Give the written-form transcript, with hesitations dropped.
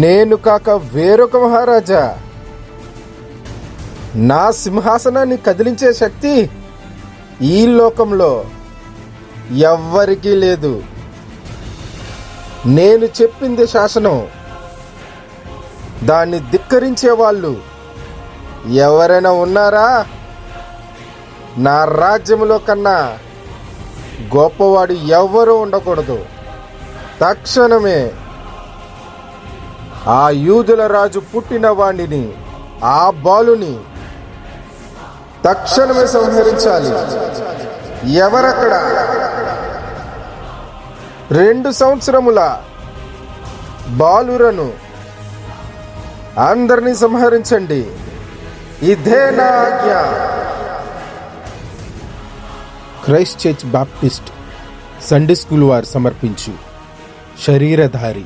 నేను కాక వేరొక మహారాజా? నా సింహాసనాన్ని కదిలించే శక్తి ఈ లోకంలో ఎవ్వరికీ లేదు. నేను చెప్పింది శాసనం. దాన్ని ధిక్కరించే వాళ్ళు ఎవరైనా ఉన్నారా? నా రాజ్యంలో కన్నా గొప్పవాడు ఎవ్వరూ ఉండకూడదు. తక్షణమే ఆ యూదుల రాజు పుట్టిన వాడిని, ఆ బాలుని తక్షణమే సంహరించాలి. ఎవరక్కడ? 2 సంవత్సరముల బాలురను అందరినీ సంహరించండి. ఇదే నా ఆజ్ఞ. Christ church Baptist Sunday school వారు సమర్పించు శరీరధారి.